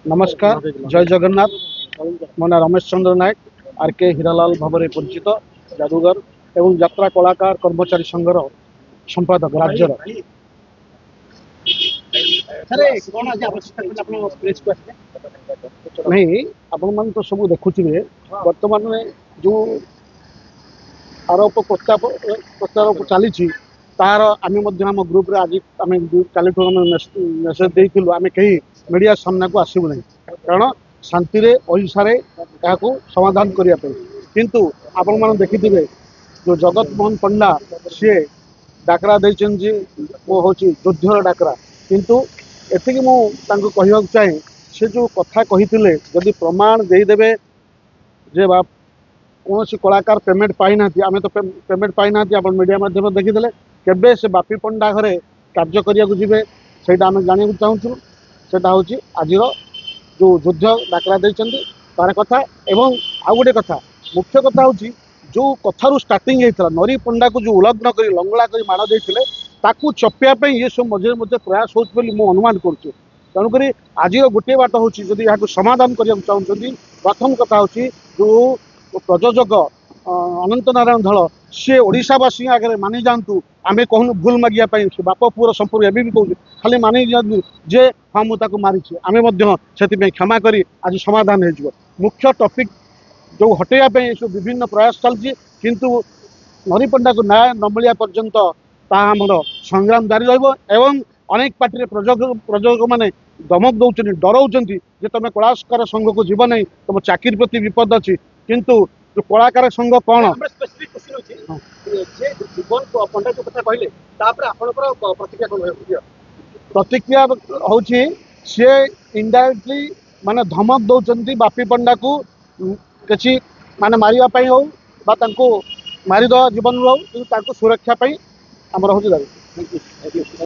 नमस्कार जय जगन्नाथ मो ना रमेश चंद्र नायक आरके हीरालाल भाव में परिचित जादूगर एवं यात्रा कलाकार कर्मचारी संघर संपादक राज्य नहीं आपण मान तो सब देखुए वर्तमान में जो आरोप प्रत्यारोप चली तार आम ग्रुप रे आज आम काली मेसेज देलु आम कहीं मीडिया सामना को आसबू ना कारण शांति ओडिशा समाधान करने किंतु आपण मैंने देखिथे जो जगत मोहन पंडा सी डाकरा देती वो हूँ युद्धर डाकरा किंतु एतिक मुझे कहना चाहे से जो कथा कही जदि प्रमाण देदेवे जे बा कौन कलाकार पेमेंट पाई ना आम तो पेमेंट पाई ना आप मीडिया माध्यम देखीदे केबे से बापी पंडा घरे कार्य करने जीवे से आम जाना चाहूँ से हूँ आज जो युद्ध डाकरा देती तार कथा एवं आउ गोटे कथा मुख्य कथा हूँ जो कथारू स्टार्टिंग होता नरी पंडा को जो उल्लग्न कर लंगड़ा कर माड़ देते ताकू चपिया ये सब मझे मझे प्रयास हो अनुमान करुँ तेणुक आज गोटे बाट हूँ जदि यहाँ समाधान करने चाहते प्रथम कथा हूँ जो प्रयोजक अनंत नारायण धल सी ओडावासी आगे मानि जातु आम कहूँ भूल मागियापाई बाप पुअर संपर्क एवं भी कहूँ खाली मानि जातु जे हाँ मुझे मारी आम से क्षमा कर आज समाधान हो मुख्य टॉपिक जो हटेवाई सब विभिन्न प्रयास चलती किंतु नरी पंडा को न्याय न मिलिया पर्यंत आमर संग्राम जारी रही अनेक पार्टी प्रयोजक मैंने धमक दौरान डराऊँ जे तुम कलाकार संघ को जीव नहीं तुम चाकरी प्रति विपद अच्छी किंतु जो कलाकार संघ कौन प्रतिक्रिया हूँ सी इनडायरेक्टली माने धमक दौरान बापी पंडा को किसी माने मारिया हो मारिद जीवन रो सुरक्षा आमर हूँ दाबी।